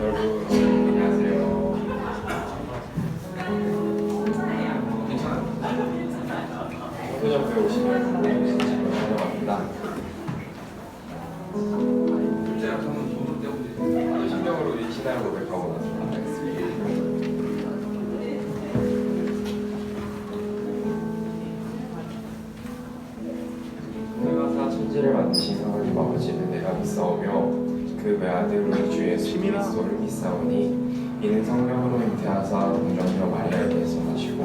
여러분 안녕하세요. 소녀부에 오시면 환영합니다. 신경으로 이 신앙을 고백하고 나서 내가 천지를 만드신 하나님 아버지는 내가 믿사오며 그 외아들 우리 주 예수 그리스도를 믿사오니 이는 성령으로 잉태하사 동정녀 마리아에게서 나시고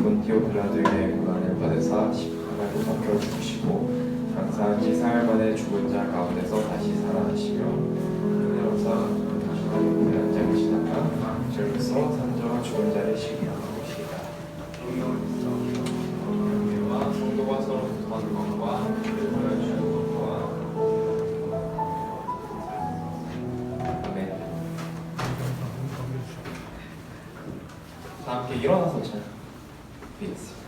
본디오 빌라도에게 고난을 받으사 십자가에 박혀 죽으시고 장사한 지 사흘 만에 죽은 자 가운데서 다시 살아나시며 하늘로사 하나님의 연장을 지나가 저기서 산자와 죽은 자를 시기하시리라. 영계와 성도가 서로 구하는 것과 그를 주는 것과 아멘. 다 함께 일어나서 잘 드리겠습니다.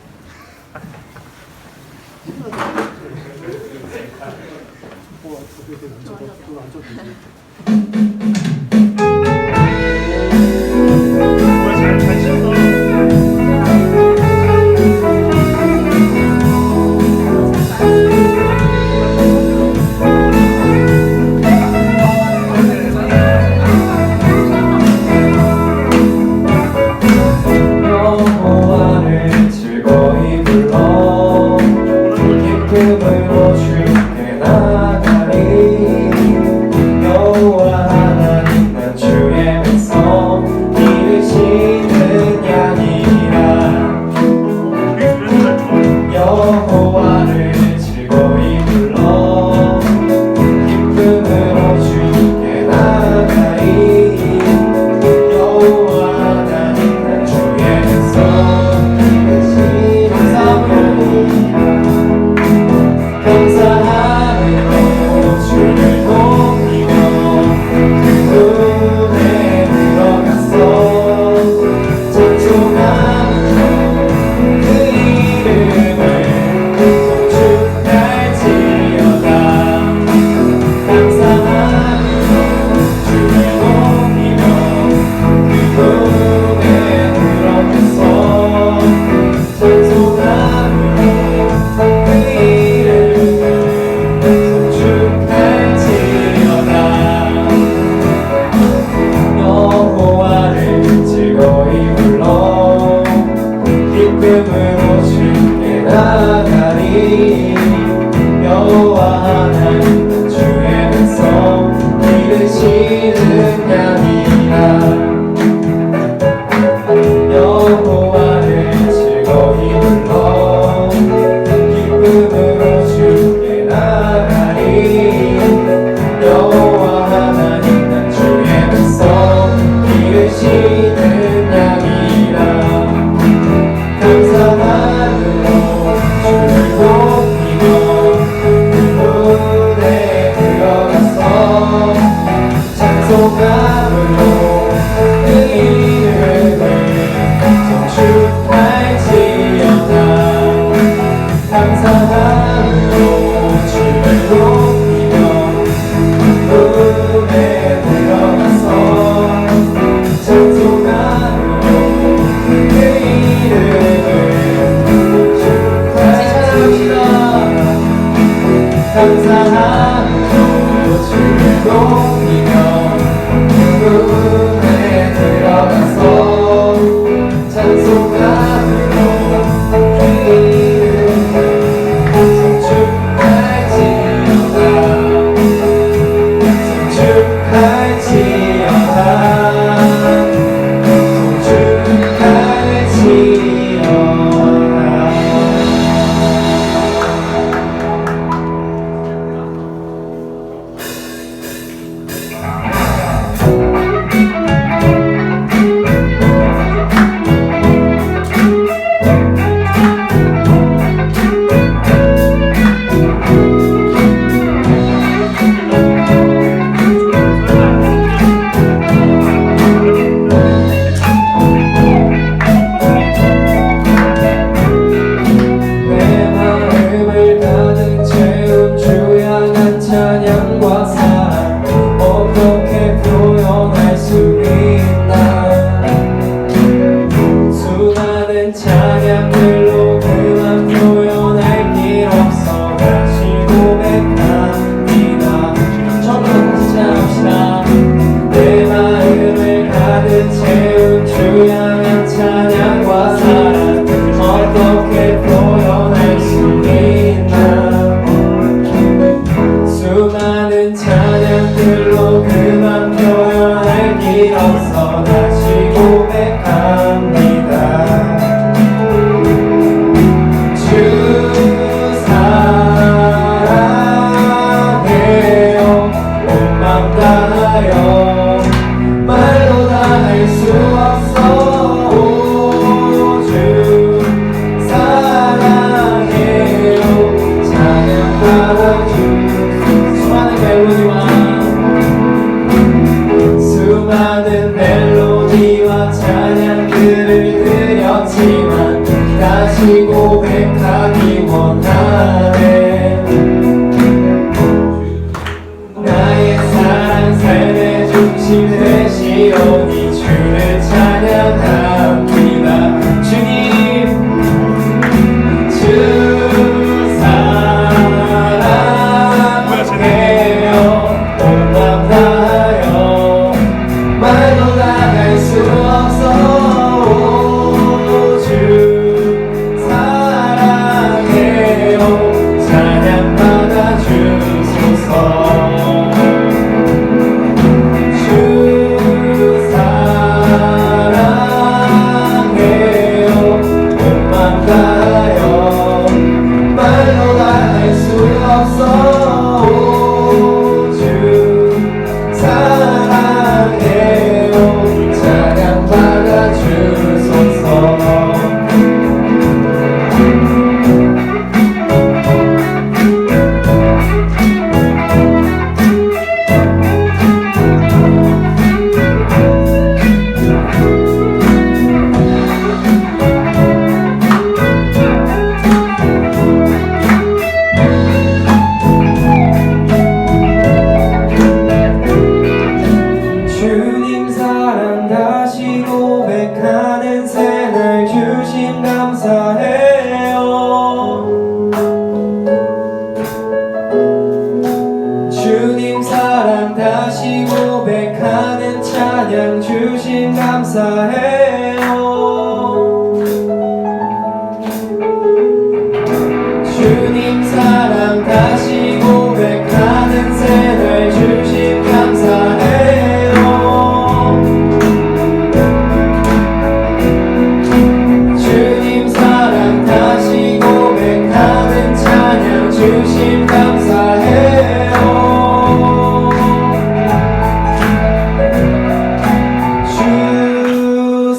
할 수 없어. 오 주 사랑해요. 찬양받아 주. 수많은 멜로디와 찬양들을 드렸지만 다시 고백하기 원하네. 나의 사랑 삶의 중심 되시오니 주를 찬양합니다. 주님 주 사랑해요. 온 맘 다하여 말로 다 할 수 없어. 주 사랑해요. 찬양받아 주소서. 주 사랑해요. 온 맘 다하여 말로 다 할 수 없어. 주 사랑해요. 찬양받아 주소서. 주님 사랑 다시 고백하는 새날 주심 감사해요. 주님 사랑 다시 고백하는 찬양 주심 감사해요. 주님 사랑 다시 고백하는 새날 주심 감사해요. 주님 사랑 다시 고백하는 찬양 주심 감사해요. 주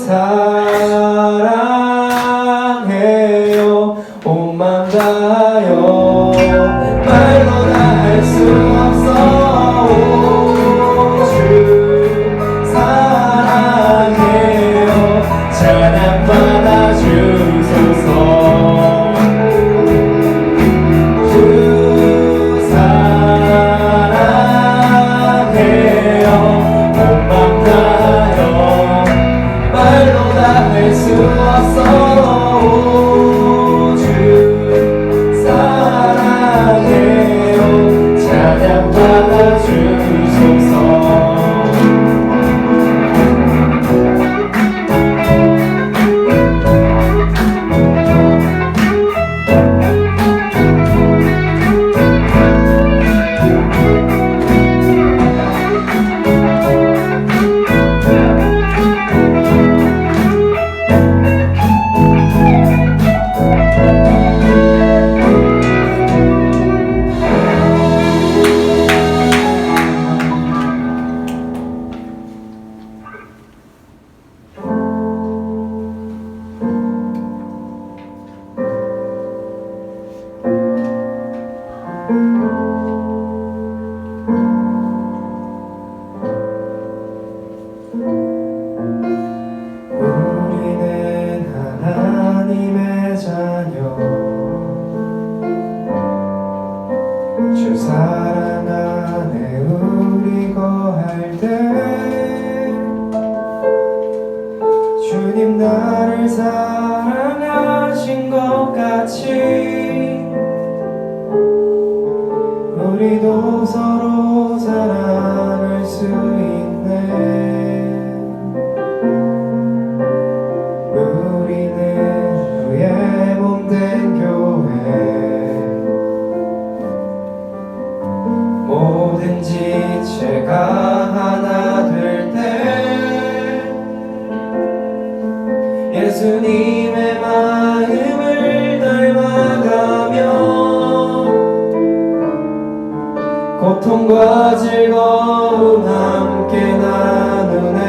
사랑해요. 온 맘 다하여 말로 다 할 수 없어. 주 사랑해요. 찬양받아 주소서. 주 사랑해요. 온 맘 다하여 말로 다 할 수 없어. 주 사랑해요. 찬양받아 주소서. 우리는 하나님의 자녀. 주 사랑 안에 우리 거할 때 주님 나를 사랑하신 것 같이 우리도 서로 사랑할 수 있네. 우리는 주의 몸된 교회. 뭐든지 죄가 하나 될 때 예수님의 마음을 닮아가며 고통과 즐거움 함께 나누네.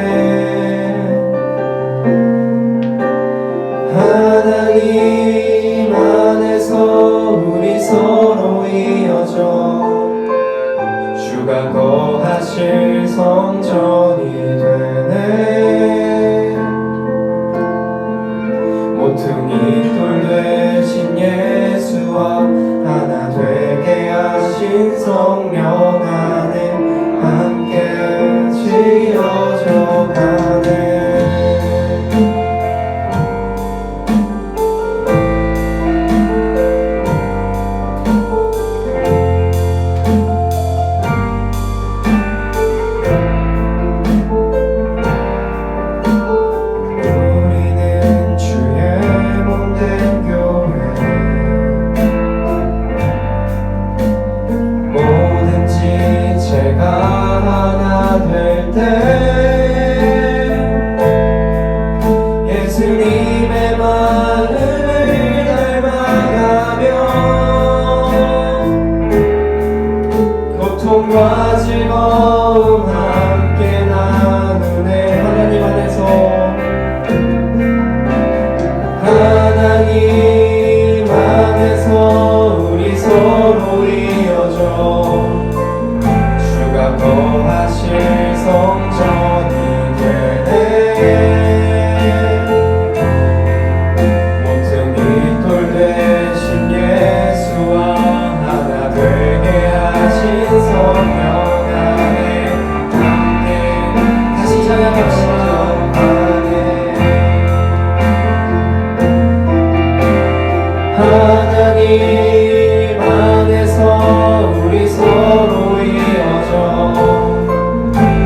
하나님 안에서 우리 서로 이어져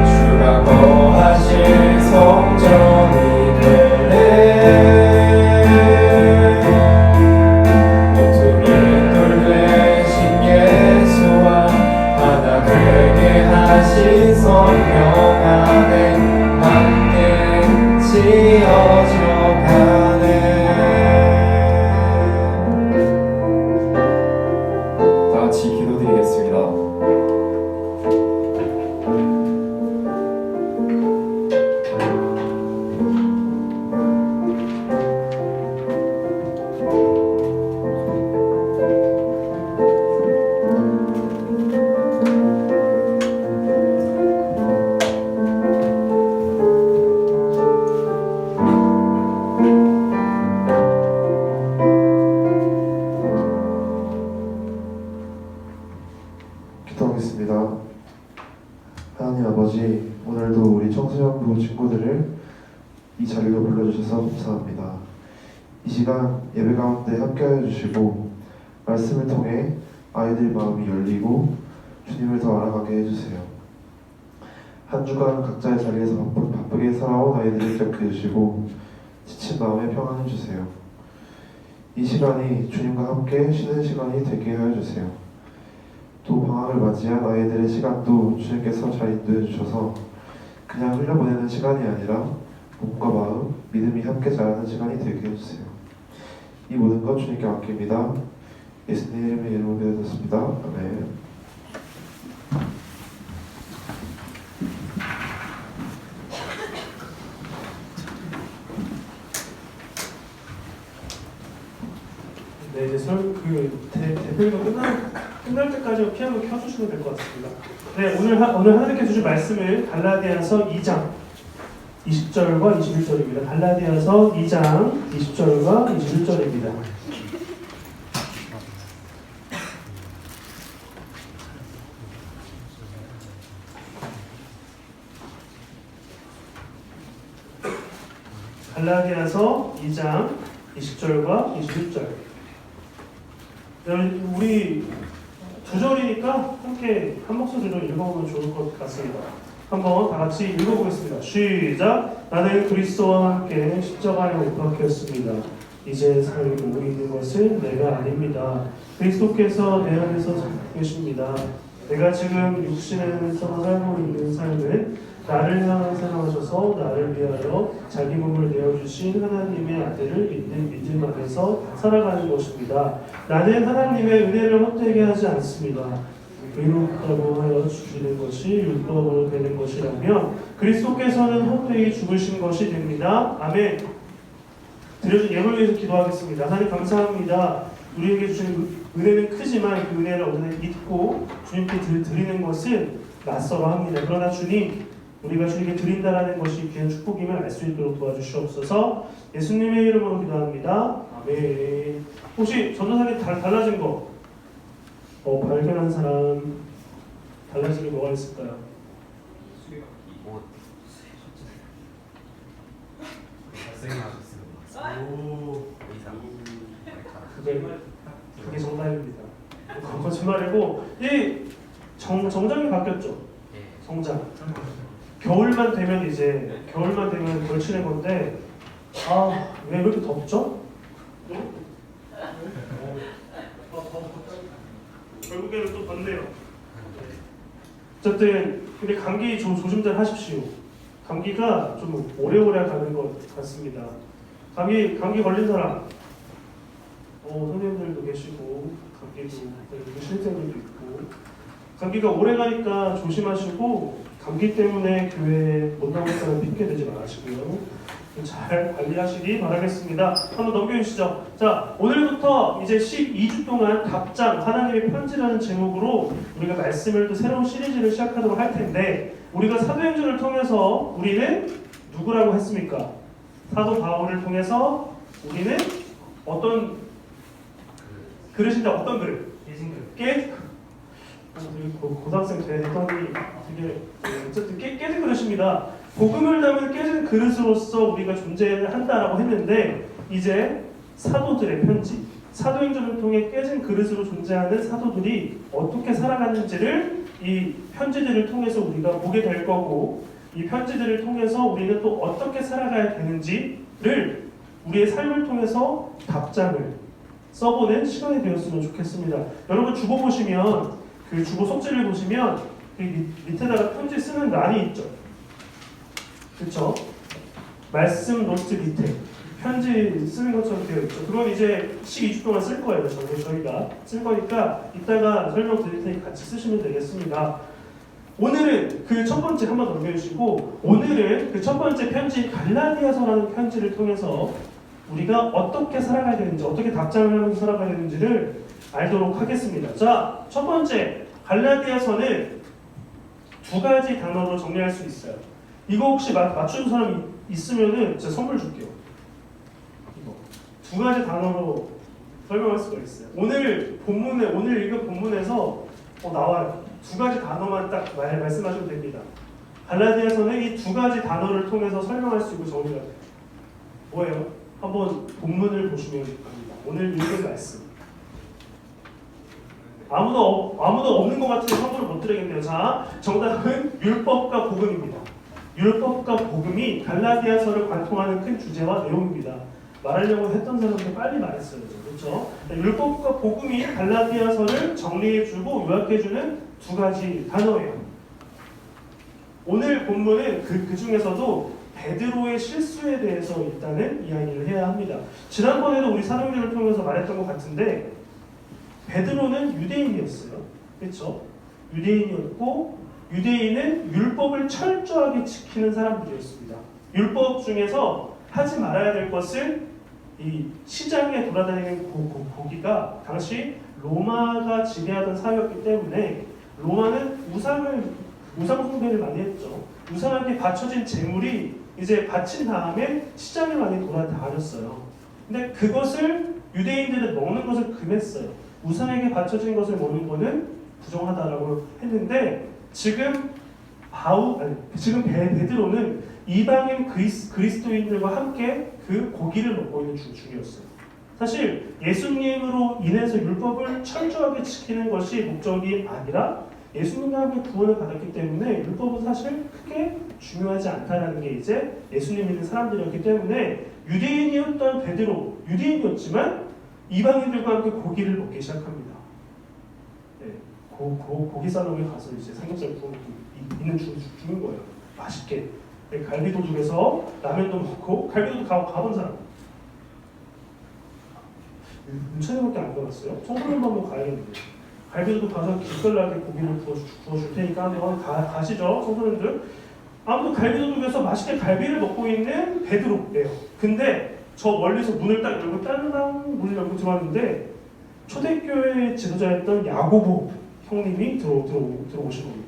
주가 거하실 성전이 되네. 모퉁이를 뚫으신 예수와 하나 되게 하신 성령 안에 함께 지어져 가네. 다 같이 기도드리겠습니다. 기도하겠습니다. 하나님 아버지, 오늘도 우리 청소년부 친구들을 이 자리로 불러주셔서 감사합니다. 이 시간 예배 가운데 함께하여 주시고 말씀을 통해 아이들 마음이 열리고 주님을 더 알아가게 해주세요. 한 주간 각자의 자리에서 바쁘게 살아온 아이들을 기억해 주시고 지친 마음에 평안해 주세요. 이 시간이 주님과 함께 쉬는 시간이 되게 하여 주세요. 또 방학을 맞이한 아이들의 시간도 주님께서 잘 인도해 주셔서 그냥 흘려보내는 시간이 아니라 몸과 마음, 믿음이 함께 자라는 시간이 되게 해주세요. 이 모든 것 주님께 맡깁니다. 예수님의 이름으로 기도드렸습니다. 아멘. 네, 이제 대표가 끝날 때까지 피아노 켜주시면 될 것 같습니다. 네, 오늘 하나님께 주신 말씀을 갈라디아서 2장 20절과 21절입니다. 갈라디아서 2장 20절과 21절입니다. 갈라디아서 2장 20절과 21절. 우리 두 절이니까 함께 한 목소리로 읽어보면 좋을 것 같습니다. 한번 다 같이 읽어보겠습니다. 시작! 나는 그리스도와 함께 십자가에 못 박혔습니다. 이제 살고 있는 것은 내가 아닙니다. 그리스도께서 내 안에서 살고 계십니다. 내가 지금 육신에서 살고 있는 삶은 나를 향한 사랑하셔서 나를 위하여 자기 몸을 내어주신 하나님의 아들을 믿는 믿음 안에서 살아가는 것입니다. 나는 하나님의 은혜를 헛되게 하지 않습니다. 의롭다고 하여 주시는 것이 율법으로 되는 것이라면 그리스도께서는 헛되이 죽으신 것이 됩니다. 아멘. 드려준 예물을 위해서 기도하겠습니다. 하나님 감사합니다. 우리에게 주신 은혜는 크지만 그 은혜를 얻는 믿고 주님께 드리는 것은 낯설어 합니다. 그러나 주님, 우리가 주님께 드린다라는 것이 귀한 축복임을 알 수 있도록 도와주시옵소서. 예수님의 이름으로 기도합니다. 아멘. 혹시 전도사님 달라진 거 발견한 사람, 달라진 게 뭐가 있을까요? 오, 그게 정답입니다. 거짓말이고 이 정장이 바뀌었죠. 정장. 겨울만 되면 걸치는 건데 왜 이렇게 덥죠? 결국에는 또 덥네요. 어쨌든 근데 감기 조심들 하십시오. 감기가 좀 오래오래 가는 것 같습니다. 감기 걸린 사람 선생님들도 계시고 감기도 실생들도 있고 감기가 오래 가니까 조심하시고 감기 때문에 교회에 못 나오겠다는 핑계 대지 마시고요. 잘 관리하시기 바라겠습니다. 한번 넘겨주시죠. 자, 오늘부터 이제 12주 동안 답장 하나님의 편지라는 제목으로 우리가 말씀을 또 새로운 시리즈를 시작하도록 할 텐데 우리가 사도행전을 통해서 우리는 누구라고 했습니까? 사도 바울을 통해서 우리는 어떤 그릇인데 어떤 그릇? 깨진 그릇. 고등학생 되더니 되게 어쨌든 깨진 그릇입니다. 복음을 담은 깨진 그릇으로서 우리가 존재한다라고 했는데 이제 사도들의 편지, 사도행전을 통해 깨진 그릇으로 존재하는 사도들이 어떻게 살아가는지를 이 편지들을 통해서 우리가 보게 될 거고, 이 편지들을 통해서 우리는 또 어떻게 살아가야 되는지를 우리의 삶을 통해서 답장을 써보는 시간이 되었으면 좋겠습니다. 여러분 주보 보시면, 그 주보 속지를 보시면 그 밑에다가 편지 쓰는 란이 있죠. 그렇죠? 말씀 노트 밑에 편지 쓰는 것처럼 되어 있죠. 그건 이제 12주 동안 쓸 거예요. 저희가 쓸 거니까 이따가 설명드릴 테니 같이 쓰시면 되겠습니다. 오늘은 그 첫 번째 한번 넘겨주시고, 오늘은 그 첫 번째 편지 갈라디아서라는 편지를 통해서 우리가 어떻게 살아가야 되는지, 어떻게 답장을 하면서 살아가야 되는지를 알도록 하겠습니다. 자, 첫 번째 갈라디아서는 두 가지 단어로 정리할 수 있어요. 이거 혹시 맞추는 사람이 있으면은 제가 선물 줄게요. 이거 두 가지 단어로 설명할 수가 있어요. 오늘 읽은 본문에서 나와요. 두 가지 단어만 딱 말씀하시면 됩니다. 갈라디아서는 이 두 가지 단어를 통해서 설명할 수 있고 정리가 돼요. 뭐예요? 한번 본문을 보시면 됩니다. 오늘 읽은 말씀. 아무도 없는 것 같으니 선물을 못 드리겠네요. 자, 정답은 율법과 복음입니다. 율법과 복음이 갈라디아서를 관통하는 큰 주제와 내용입니다. 말하려고 했던 사람들 빨리 말했어요. 그렇죠? 율법과 복음이 갈라디아서를 정리해주고 요약해주는 두 가지 단어예요. 오늘 본문은 그 중에서도 베드로의 실수에 대해서 일단은 이야기를 해야 합니다. 지난번에도 우리 사도행전을 통해서 말했던 것 같은데 베드로는 유대인이었어요. 그렇죠? 유대인이었고 유대인은 율법을 철저하게 지키는 사람들이었습니다. 율법 중에서 하지 말아야 될 것을 이 시장에 돌아다니는 고기가 당시 로마가 지배하던 사회였기 때문에 로마는 우상 숭배를 많이 했죠. 우상에게 바쳐진 재물이 이제 바친 다음에 시장에 많이 돌아다녔어요. 근데 그것을 유대인들은 먹는 것을 금했어요. 우상에게 바쳐진 것을 먹는 것은 부정하다라고 했는데 지금 베드로는 이방인 그리스도인들과 함께 그 고기를 먹고 있는 중이었어요. 사실 예수님으로 인해서 율법을 철저하게 지키는 것이 목적이 아니라 예수님과 함께 구원을 받았기 때문에 율법은 사실 크게 중요하지 않다라는 게 이제 예수님 믿는 사람들이었기 때문에 유대인이었던 베드로, 유대인이었지만 이방인들과 함께 고기를 먹기 시작합니다. 네, 고기 살롱에 가서 이제 삼겹살 구워 먹고 있는 중인 거예요. 맛있게. 네, 갈비도둑에서 라면도 먹고, 갈비도둑 가본 사람? 윤찬이밖에 안 가봤어요? 청소년도 한번 가야겠는데. 갈비도둑 가서 기깔나게 고기를 구워줄 테니까 한번 가시죠, 청소년들. 아무튼 갈비도둑에서 맛있게 갈비를 먹고 있는 베드로예요. 근데 저 멀리서 문을 딱 열고 딸랑 문을 열고 들어왔는데 초대교회 지도자였던 야고보 형님이 들어오신 겁니다.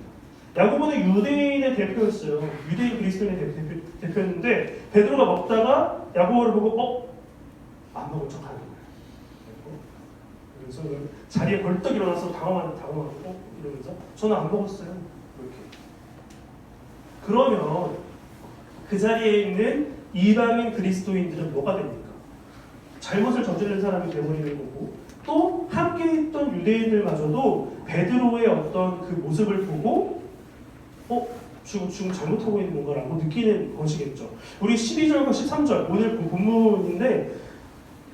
야고보는 유대인의 대표였어요. 유대인 그리스도인의 대표였는데 베드로가 먹다가 야고보를 보고 안 먹은 척하는 거예요. 그래서 자리에 벌떡 일어나서 당황하고 이러면서 저는 안 먹었어요. 이렇게. 그러면 그 자리에 있는 이방인 그리스도인들은 뭐가 됩니까? 잘못을 저지른 사람이 되어버리는 거고, 또 함께 있던 유대인들마저도 베드로의 어떤 그 모습을 보고 지금 잘못하고 있는 건가라고 느끼는 것이겠죠. 우리 12절과 13절 오늘 본문인데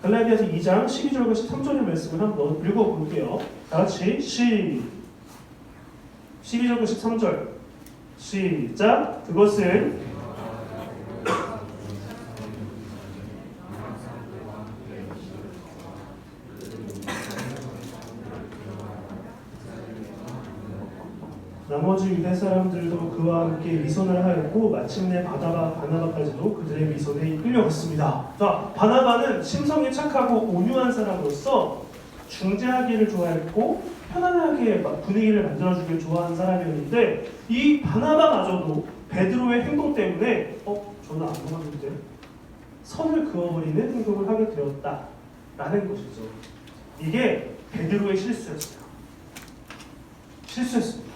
갈라디아서 2장 12절과 13절의 말씀을 한번 읽어볼게요. 다같이 12절과 13절 시작. 그것은 나머지 유대 사람들도 그와 함께 미선을 하였고 마침내 바나바까지도 그들의 미선에 끌려갔습니다. 자, 바나바는 심성이 착하고 온유한 사람으로서 중재하기를 좋아했고 편안하게 분위기를 만들어주길 좋아하는 사람이었는데 이 바나바마저도 베드로의 행동 때문에 저는 안 먹었는데 선을 그어버리는 행동을 하게 되었다라는 것이죠. 이게 베드로의 실수였어요. 실수했습니다.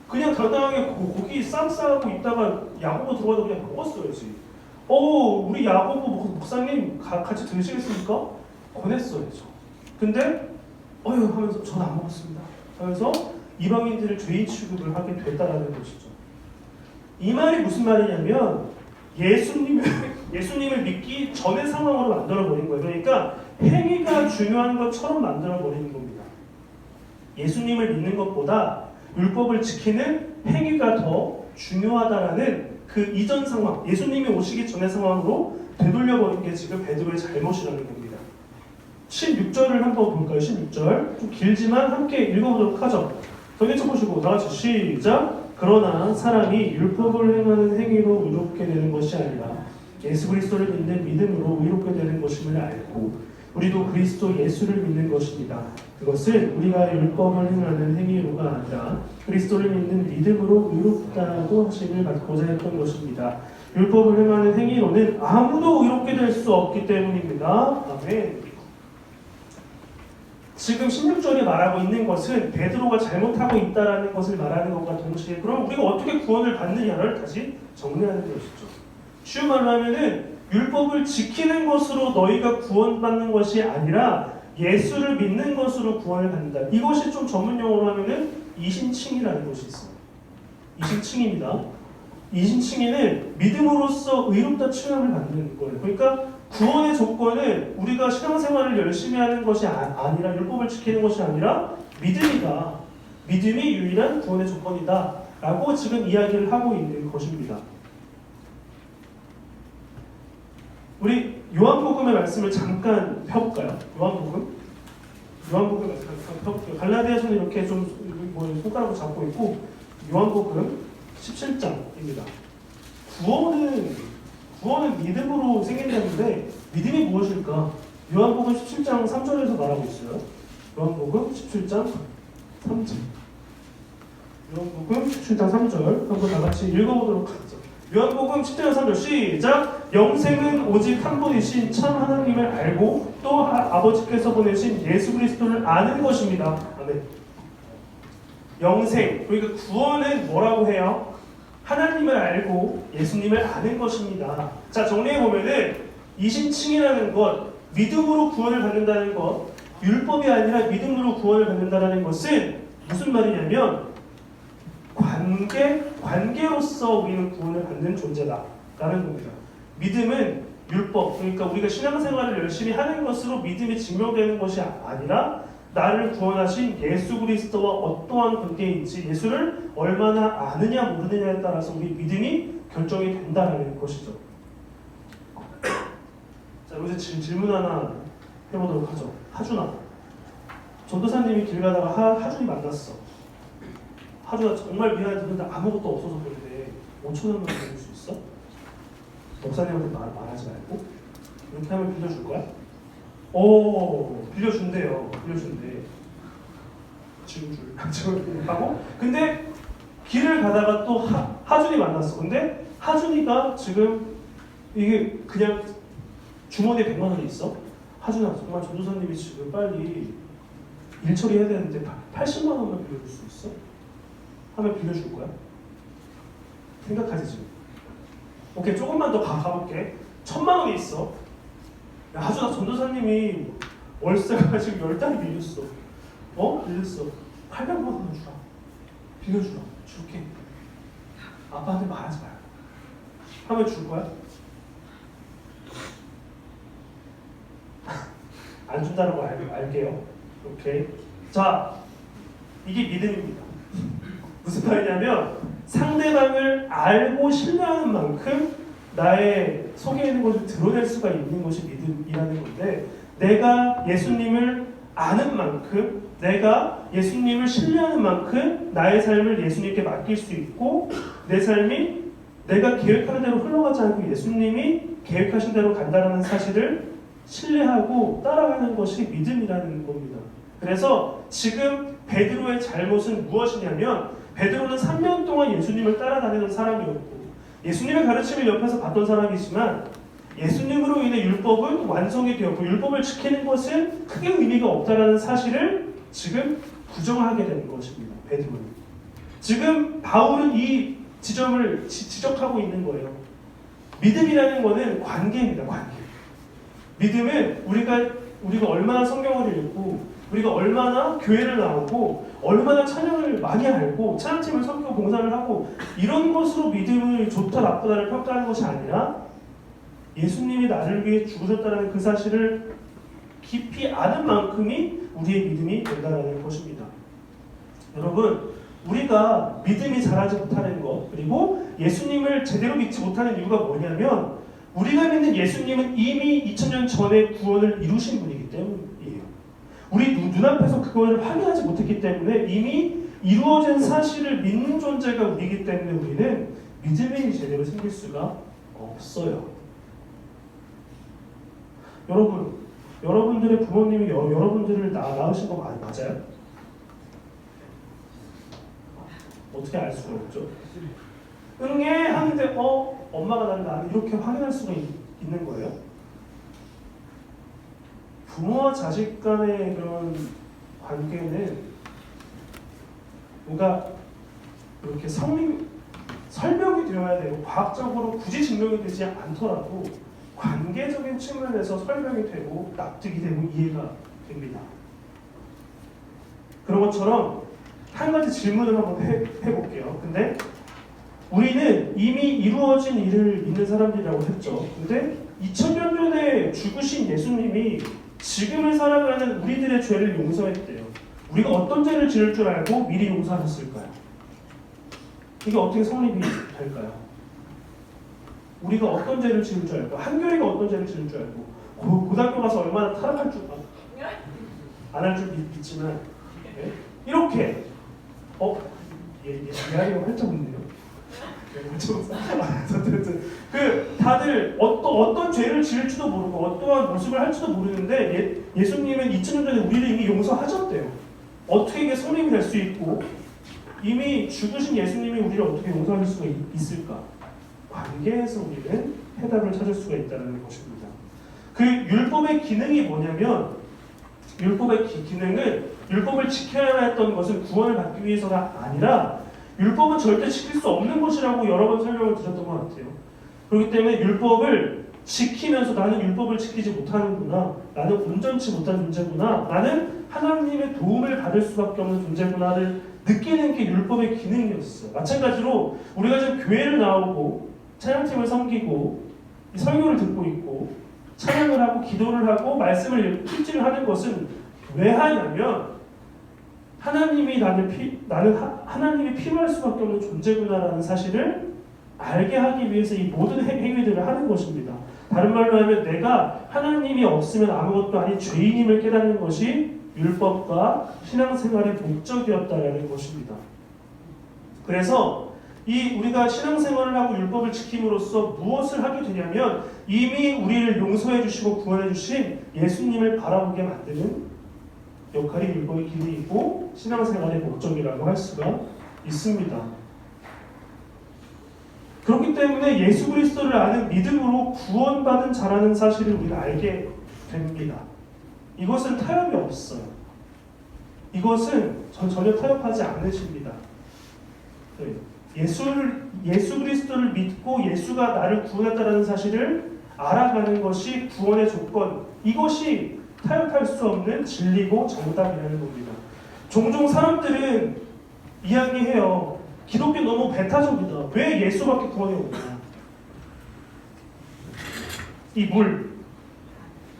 그냥 당당하게 고기 쌈 싸고 있다가 야고보 들어가서 그냥 먹었어야지. 우리 야고보 목사님 같이 드시겠습니까? 권했어야죠. 근데 하면서 저는 안 먹었습니다. 하면서 이방인들을 죄인 취급을 하게 됐다라는 것이죠. 이 말이 무슨 말이냐면 예수님을 믿기 전의 상황으로 만들어버린 거예요. 그러니까 행위가 중요한 것처럼 만들어버리는 겁니다. 예수님을 믿는 것보다 율법을 지키는 행위가 더 중요하다라는 그 이전 상황, 예수님이 오시기 전의 상황으로 되돌려버린 게 지금 베드로의 잘못이라는 겁니다. 16절을 한번 볼까요? 16절 좀 길지만 함께 읽어보도록 하죠. 저기 쳐보시고 다 같이 시작. 그러나 사람이 율법을 행하는 행위로 의롭게 되는 것이 아니라 예수 그리스도를 믿는 믿음으로 의롭게 되는 것임을 알고 우리도 그리스도 예수를 믿는 것입니다. 그것은 우리가 율법을 행하는 행위로가 아니라 그리스도를 믿는 믿음으로 의롭다고 하심을 받고자 했던 것입니다. 율법을 행하는 행위로는 아무도 의롭게 될 수 없기 때문입니다. 아멘. 지금 16절에 말하고 있는 것은 베드로가 잘못하고 있다는 것을 말하는 것과 동시에 그럼 우리가 어떻게 구원을 받느냐를 다시 정리하는 것이죠. 쉬운 말로 하면은 율법을 지키는 것으로 너희가 구원받는 것이 아니라 예수를 믿는 것으로 구원을 받는다. 이것이 좀 전문 용어로 하면은 이신칭이라는 것이 있어요. 이신칭입니다. 이신칭에는 믿음으로써 의롭다 칭함을 받는 거예요. 그러니까 구원의 조건은 우리가 신앙생활을 열심히 하는 것이 아니라 율법을 지키는 것이 아니라 믿음이다. 믿음이 유일한 구원의 조건이다. 라고 지금 이야기를 하고 있는 것입니다. 우리 요한복음의 말씀을 잠깐 펴볼까요? 요한복음의 말씀을 잠깐 펴볼게요. 갈라디아서는 이렇게 좀 손가락으로 잡고 있고 요한복음 17장입니다. 구원은 믿음으로 생긴다는데 믿음이 무엇일까? 요한복음 17장 3절에서 말하고 있어요. 요한복음 17장 3절. 요한복음 17장 3절 한번 다 같이 읽어보도록 하죠. 요한복음 17장 3절 시작. 영생은 오직 한 분이신 참 하나님을 알고 또 아버지께서 보내신 예수 그리스도를 아는 것입니다. 아멘. 영생, 그러니까 구원은 뭐라고 해요? 하나님을 알고 예수님을 아는 것입니다. 자, 정리해보면은 이신칭이라는 것, 믿음으로 구원을 받는다는 것, 율법이 아니라 믿음으로 구원을 받는다는 것은 무슨 말이냐면 관계로서 우리는 구원을 받는 존재다라는 겁니다. 믿음은 율법, 그러니까 우리가 신앙생활을 열심히 하는 것으로 믿음이 증명되는 것이 아니라 나를 구원하신 예수 그리스도와 어떠한 관계인지 예수를 얼마나 아느냐 모르느냐에 따라서 우리 믿음이 결정이 된다는 것이죠. 자, 여기서 질문 하나 해보도록 하죠. 하준아, 전도사님이 길 가다가 하준이 만났어. 하준아 정말 미안한데 아무것도 없어서 그런데 5,000원만 빌려줄 수 있어? 목사님한테 말하지 말고 이렇게 하면 빌려줄 거야? 빌려준대요. 빌려준대. 지금 하고 근데 길을 가다가 또 하준이 만났어. 근데 하준이가 지금 이게 그냥 주머니에 100만 원이 있어. 하준아 정말 전도사님이 지금 빨리 일 처리해야 되는데 80만 원만 빌려줄 수 있어? 하면 빌려줄 거야? 생각하지 지금. 오케이, 조금만 더 가볼게. 1,000만 원이 있어. 야, 하준아 전도사님이 월세가 지금 10달이 밀렸어. 밀렸어. 800만 원 주라. 빌려주라. 줄게. 아빠한테 말하지 말고. 하면 줄 거야? 안 준다는 거 알게요. 오케이. 자, 이게 믿음입니다. 무슨 말이냐면 상대방을 알고 신뢰하는 만큼 나의 속에 있는 것을 드러낼 수가 있는 것이 믿음이라는 건데 내가 예수님을 아는 만큼 내가 예수님을 신뢰하는 만큼 나의 삶을 예수님께 맡길 수 있고 내 삶이 내가 계획하는 대로 흘러가지 않고 예수님이 계획하신 대로 간다는 사실을 신뢰하고 따라가는 것이 믿음이라는 겁니다. 그래서 지금 베드로의 잘못은 무엇이냐면 베드로는 3년 동안 예수님을 따라다니던 사람이었고 예수님의 가르침을 옆에서 받던 사람이지만 예수님으로 인해 율법은 완성이 되었고 율법을 지키는 것은 크게 의미가 없다는 사실을 지금 부정하게 되는 것입니다. 베드로는. 지금 바울은 이 지점을 지적하고 있는 거예요. 믿음이라는 거는 관계입니다. 관계. 믿음은 우리가 얼마나 성경을 읽고 우리가 얼마나 교회를 나오고 얼마나 찬양을 많이 알고 찬양팀을 섬기고 봉사를 하고 이런 것으로 믿음을 좋다 나쁘다를 평가하는 것이 아니라 예수님이 나를 위해 죽으셨다는 그 사실을 깊이 아는 만큼이 우리의 믿음이 된다는 것입니다. 여러분, 우리가 믿음이 자라지 못하는 것 그리고 예수님을 제대로 믿지 못하는 이유가 뭐냐면 우리가 믿는 예수님은 이미 2000년 전에 구원을 이루신 분이기 때문이에요. 우리 눈앞에서 그걸 확인하지 못했기 때문에 이미 이루어진 사실을 믿는 존재가 우리이기 때문에 우리는 믿음이 제대로 생길 수가 없어요. 여러분들의 부모님이 여러분들을 낳으신 거 맞아요? 어떻게 알 수가 없죠? 응애 하는데 엄마가 나를 이렇게 확인할 수가 있는 거예요. 부모와 자식 간의 그런 관계는 뭔가 이렇게 설명이 되어야 되고 과학적으로 굳이 증명이 되지 않더라도 관계적인 측면에서 설명이 되고 납득이 되고 이해가 됩니다. 그런 것처럼 한 가지 질문을 한번 해볼게요. 근데 우리는 이미 이루어진 일을 믿는 사람들이라고 했죠. 근데 2000년 전에 죽으신 예수님이 지금을 살아가는 우리들의 죄를 용서했대요. 우리가 어떤 죄를 지을 줄 알고 미리 용서하셨을까요? 이게 어떻게 성립이 될까요? 우리가 어떤 죄를 지을 줄 알고 한결이가 어떤 죄를 지을 줄 알고 고등학교 가서 얼마나 타락할 줄 안 할 줄 믿지만 네? 이렇게 얘기가 활짝 웃네요. 다들 어떤 죄를 지을지도 모르고 어떠한 모습을 할지도 모르는데 예수님은 2000년 전에 우리를 이미 용서하셨대요. 어떻게 이게 성립이 될 수 있고 이미 죽으신 예수님이 우리를 어떻게 용서할 수가 있을까? 관계에서 우리는 해답을 찾을 수가 있다는 것입니다. 그 율법의 기능이 뭐냐면 율법의 기능은 율법을 지켜야 했던 것은 구원을 받기 위해서가 아니라 율법은 절대 지킬 수 없는 것이라고 여러 번 설명을 드렸던 것 같아요. 그렇기 때문에 율법을 지키면서 나는 율법을 지키지 못하는구나, 나는 온전치 못한 존재구나, 나는 하나님의 도움을 받을 수밖에 없는 존재구나를 느끼는 게 율법의 기능이었어요. 마찬가지로 우리가 지금 교회를 나오고 찬양팀을 섬기고 설교를 듣고 있고 찬양을 하고 기도를 하고 말씀을 필지를 하는 것은 왜 하냐면 하나님이 나는 하나님이 필요할 수밖에 없는 존재구나라는 사실을 알게 하기 위해서 이 모든 행위들을 하는 것입니다. 다른 말로 하면 내가 하나님이 없으면 아무것도 아닌 죄인임을 깨닫는 것이 율법과 신앙생활의 목적이었다라는 것입니다. 그래서 우리가 신앙생활을 하고 율법을 지킴으로써 무엇을 하게 되냐면 이미 우리를 용서해 주시고 구원해 주신 예수님을 바라보게 만드는 역할이 율법의 기능이고 신앙생활의 목적이라고 할 수가 있습니다. 그렇기 때문에 예수 그리스도를 아는 믿음으로 구원받은 자라는 사실을 우리가 알게 됩니다. 이것은 타협이 없어요. 이것은 전혀 타협하지 않으십니다. 예수 그리스도를 믿고 예수가 나를 구원했다는 사실을 알아가는 것이 구원의 조건. 이것이 타협할 수 없는 진리고 정답이라는 겁니다. 종종 사람들은 이야기해요. 기독교 너무 배타적이다. 왜 예수밖에 구원이 없냐.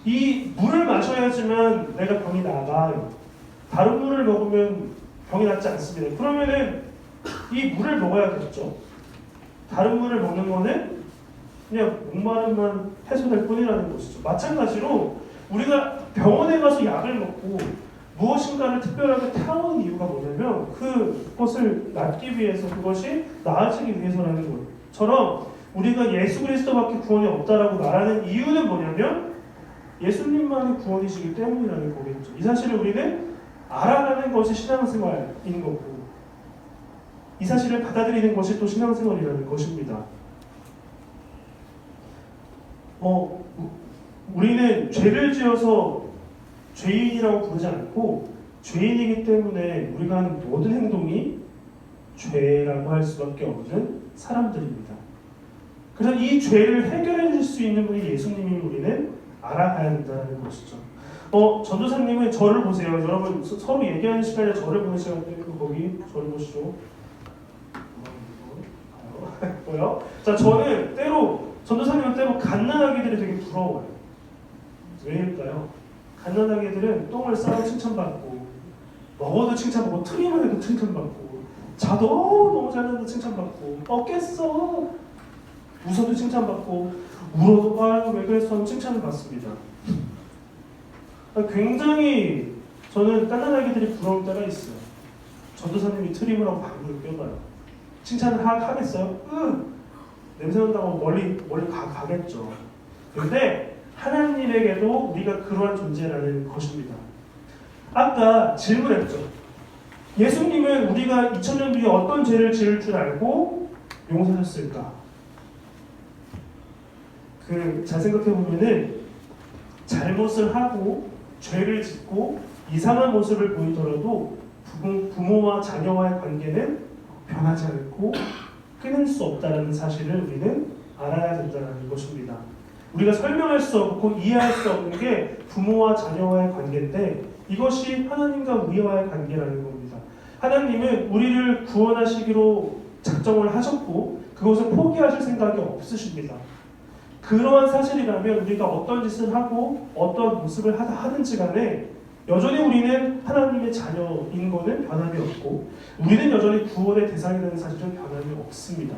이 물을 마셔야지만 내가 병이 나아요. 다른 물을 먹으면 병이 낫지 않습니다. 그러면은 이 물을 먹어야겠죠. 다른 물을 먹는 거는 그냥 목마름만 해소될 뿐이라는 것이죠. 마찬가지로 우리가 병원에 가서 약을 먹고 무엇인가를 특별하게 타오는 이유가 뭐냐면 그것을 낫기 위해서, 그것이 나아지기 위해서라는 것처럼 우리가 예수 그리스도밖에 구원이 없다라고 말하는 이유는 뭐냐면 예수님만이 구원이시기 때문이라는 거겠죠. 이 사실을 우리는 알아가는 것이 신앙생활인 거고 이 사실을 받아들이는 것이 또 신앙생활이라는 것입니다. 우리는 죄를 지어서 죄인이라고 부르지 않고 죄인이기 때문에 우리가 하는 모든 행동이 죄라고 할 수밖에 없는 사람들입니다. 그래서 이 죄를 해결해 줄 수 있는 분이 예수님이 우리는 알아가야 된다는 것이죠. 전도사님은 저를 보세요. 여러분 서로 얘기하는 시간에 저를 보는 시간인데 거기 저를 보시죠. 뭐요? 자, 저는 때로 전도사님은 때로 갓난아기들이 되게 부러워요. 왜일까요? 갓난아기들은 똥을 싸도 칭찬받고 먹어도 칭찬받고 트림을 해도 칭찬받고 자도 너무 잘 잔다 칭찬받고 깼어 웃어도 칭찬받고 울어도 아유 왜 그랬어 하면 칭찬을 받습니다. 굉장히 저는 갓난아기들이 부러울 때가 있어요. 전도사님이 트림을 하고 방구를 껴봐요. 칭찬을 하겠어요? 냄새 난다고 멀리 가겠죠. 그런데 하나님에게도 우리가 그러한 존재라는 것입니다. 아까 질문했죠. 예수님은 우리가 2000년 뒤에 어떤 죄를 지을 줄 알고 용서하셨을까? 잘 생각해보면은 잘못을 하고 죄를 짓고 이상한 모습을 보이더라도 부모와 자녀와의 관계는 변하지 않고 끊을 수 없다는 사실을 우리는 알아야 된다는 것입니다. 우리가 설명할 수 없고 이해할 수 없는 게 부모와 자녀와의 관계인데 이것이 하나님과 우리와의 관계라는 겁니다. 하나님은 우리를 구원하시기로 작정을 하셨고 그것을 포기하실 생각이 없으십니다. 그러한 사실이라면 우리가 어떤 짓을 하고 어떤 모습을 하든지 간에 여전히 우리는 하나님의 자녀인 것은 변함이 없고 우리는 여전히 구원의 대상이 되는 사실은 변함이 없습니다.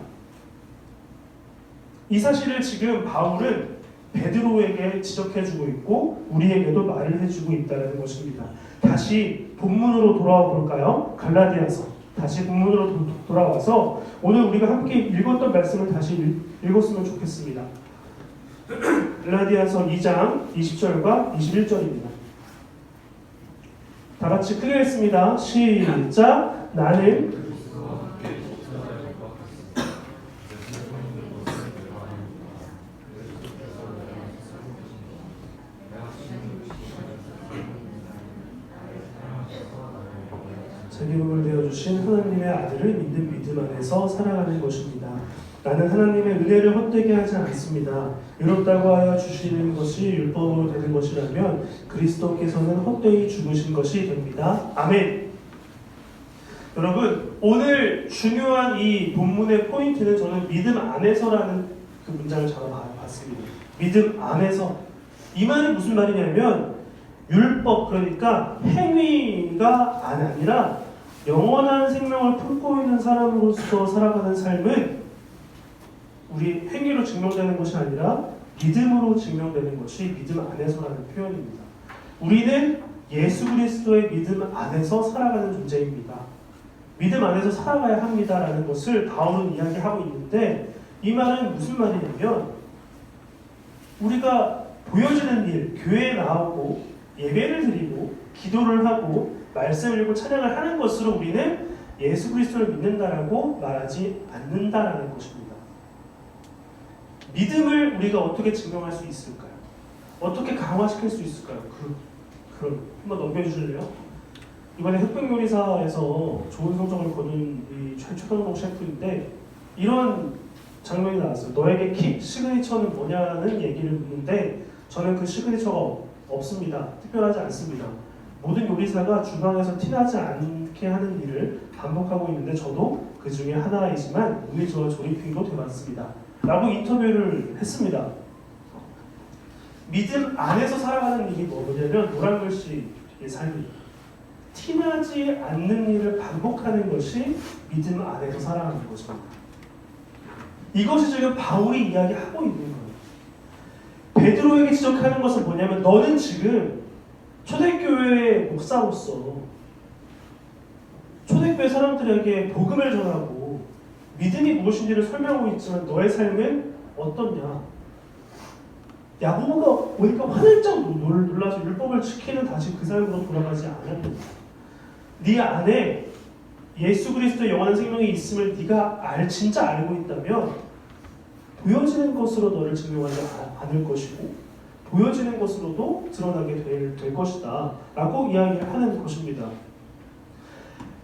이 사실을 지금 바울은 베드로에게 지적해주고 있고 우리에게도 말을 해주고 있다는 것입니다. 다시 본문으로 돌아와 볼까요? 갈라디아서 다시 본문으로 돌아와서 오늘 우리가 함께 읽었던 말씀을 다시 읽었으면 좋겠습니다. 갈라디아서 2장 20절과 21절입니다. 다 같이 크게 했습니다. 시작. 나는 자기 몸을 내어주신 하나님의 아들을 믿는 믿음 안에서 살아가는 것입니다. 나는 하나님의 은혜를 헛되게 하지 않습니다. 의롭다고 하여 주시는 것이 율법으로 되는 것이라면 그리스도께서는 헛되이 죽으신 것이 됩니다. 아멘. 여러분 오늘 중요한 이 본문의 포인트는 저는 믿음 안에서라는 그 문장을 잡아봤습니다. 믿음 안에서. 이 말은 무슨 말이냐면 율법 그러니까 행위가 아니라 영원한 생명을 품고 있는 사람으로서 살아가는 삶은 우리 행위로 증명되는 것이 아니라 믿음으로 증명되는 것이 믿음 안에서라는 표현입니다. 우리는 예수 그리스도의 믿음 안에서 살아가는 존재입니다. 믿음 안에서 살아가야 합니다라는 것을 바울은 이야기하고 있는데 이 말은 무슨 말이냐면 우리가 보여지는 일, 교회에 나오고 예배를 드리고 기도를 하고 말씀을 읽고 찬양을 하는 것으로 우리는 예수 그리스도를 믿는다라고 말하지 않는다라는 것입니다. 믿음을 우리가 어떻게 증명할 수 있을까요? 어떻게 강화시킬 수 있을까요? 그럼 한번 넘겨주실래요? 이번에 흑백요리사에서 좋은 성적을 거둔 이 최동록 셰프인데 이런 장면이 나왔어요. 너에게 시그니처는 뭐냐는 얘기를 묻는데 저는 그 시그니처가 없습니다. 특별하지 않습니다. 모든 요리사가 주방에서 티나지 않게 하는 일을 반복하고 있는데 저도 그 중에 하나이지만 운이 좋아 조리핑도 돼봤습니다. 라고 인터뷰를 했습니다. 믿음 안에서 살아가는 일이 뭐냐면 노란 글씨의 삶입니다. 티나지 않는 일을 반복하는 것이 믿음 안에서 살아가는 것입니다. 이것이 지금 바울이 이야기하고 있는 거예요. 베드로에게 지적하는 것은 뭐냐면 너는 지금 초대교회의 목사로서 초대교회 사람들에게 복음을 전하고 믿음이 무엇인지를 설명하고 있지만 너의 삶은 어떻냐? 야고보가 오니까 화들짝 놀라서 율법을 지키는 다시 그 삶으로 돌아가지 않았는데 네 안에 예수 그리스도의 영원한 생명이 있음을 네가 진짜 알고 있다면 보여지는 것으로 너를 증명하지 않을 것이고 보여지는 것으로도 드러나게 될 것이다 라고 이야기를 하는 것입니다.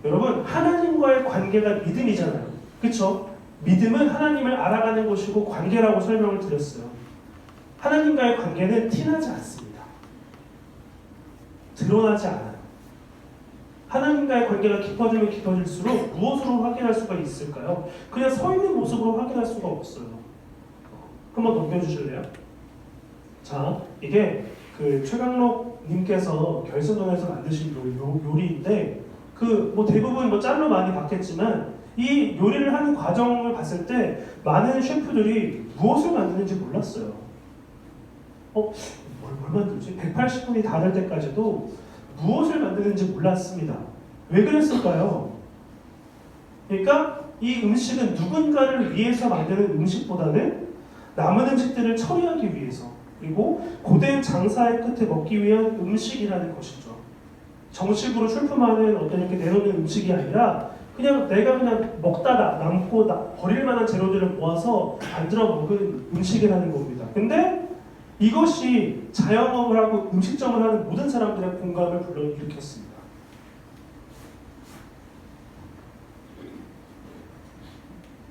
여러분, 하나님과의 관계가 믿음이잖아요. 그쵸? 믿음은 하나님을 알아가는 것이고 관계라고 설명을 드렸어요. 하나님과의 관계는 티나지 않습니다. 드러나지 않아요. 하나님과의 관계가 깊어지면 깊어질수록 무엇으로 확인할 수가 있을까요? 그냥 서 있는 모습으로 확인할 수가 없어요. 한번 넘겨주실래요? 자, 이게 그 최강록 님께서 결승전에서 만드신 요리인데 그 대부분 짤로 많이 봤겠지만 이 요리를 하는 과정을 봤을 때 많은 셰프들이 무엇을 만드는지 몰랐어요. 뭘 만들지? 180분이 다 될 때까지도 무엇을 만드는지 몰랐습니다. 왜 그랬을까요? 그러니까 이 음식은 누군가를 위해서 만드는 음식보다는 남은 음식들을 처리하기 위해서, 그리고 고된 장사의 끝에 먹기 위한 음식이라는 것이죠. 정식으로 출품하는 어떤 이렇게 내놓는 음식이 아니라 그냥 내가 그냥 먹다가 남고 버릴 만한 재료들을 모아서 만들어 먹은 음식이라는 겁니다. 근데 이것이 자영업을 하고 음식점을 하는 모든 사람들의 공감을 불러일으켰습니다.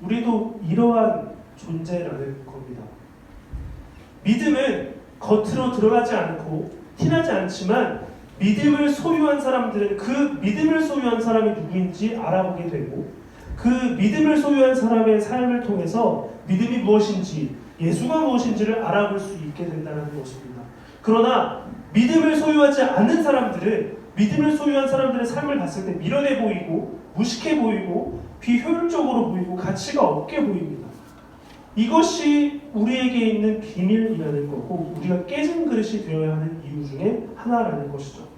우리도 이러한 존재라는 겁니다. 믿음은 겉으로 드러나지 않고 티나지 않지만 믿음을 소유한 사람들은 그 믿음을 소유한 사람이 누구인지 알아보게 되고 그 믿음을 소유한 사람의 삶을 통해서 믿음이 무엇인지 예수가 무엇인지를 알아볼 수 있게 된다는 것입니다. 그러나 믿음을 소유하지 않는 사람들은 믿음을 소유한 사람들의 삶을 봤을 때 미련해 보이고 무식해 보이고 비효율적으로 보이고 가치가 없게 보입니다. 이것이 우리에게 있는 비밀이라는 거고 우리가 깨진 그릇이 되어야 하는 이유 중에 하나라는 것이죠.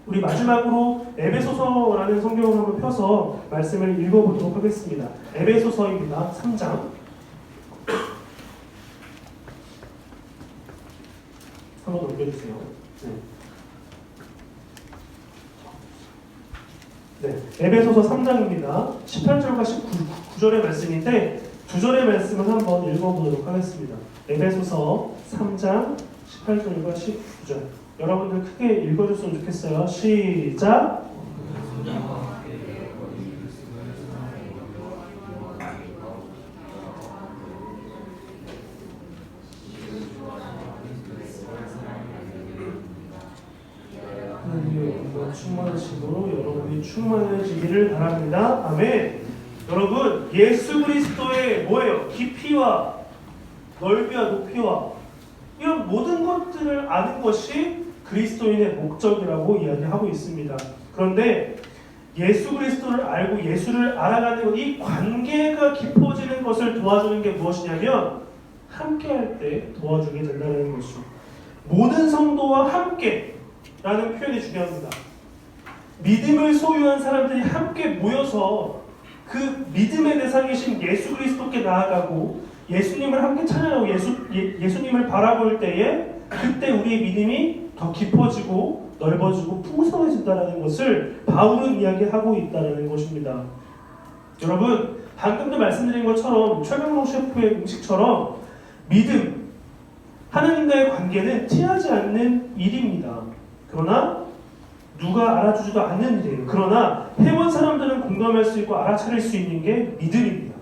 우리 마지막으로 에베소서라는 성경을 한번 펴서 말씀을 읽어보도록 하겠습니다. 에베소서입니다. 3장. 한번 넘겨주세요. 네, 에베소서 3장입니다. 18절과 19절의 말씀인데 두 절의 말씀을 한번 읽어보도록 하겠습니다. 에베소서 3장 18절과 19절. 여러분들 크게 읽어줬으면 좋겠어요. 시작. 충만하시도록 여러분이 충만해지기를 바랍니다. 아멘. 여러분, 예수 그리스도의 뭐예요? 깊이와 넓이와 높이와 이런 모든 것들을 아는 것이 그리스도인의 목적이라고 이야기하고 있습니다. 그런데 예수 그리스도를 알고 예수를 알아가는 것, 이 관계가 깊어지는 것을 도와주는 게 무엇이냐면 함께할 때 도와주게 된다는 것이죠. 모든 성도와 함께라는 표현이 중요합니다. 믿음을 소유한 사람들이 함께 모여서 그 믿음의 대상이신 예수 그리스도께 나아가고 예수님을 함께 찬양하고 예수님을 바라볼 때에 그때 우리의 믿음이 더 깊어지고 넓어지고 풍성해진다는 것을 바울은 이야기하고 있다는 것입니다. 여러분, 방금도 말씀드린 것처럼 최강록 셰프의 음식처럼 믿음, 하나님과의 관계는 티나지 않는 일입니다. 그러나 누가 알아주지도 않는 일이에요. 그러나 해본 사람들은 공감할 수 있고 알아차릴 수 있는 게 믿음입니다.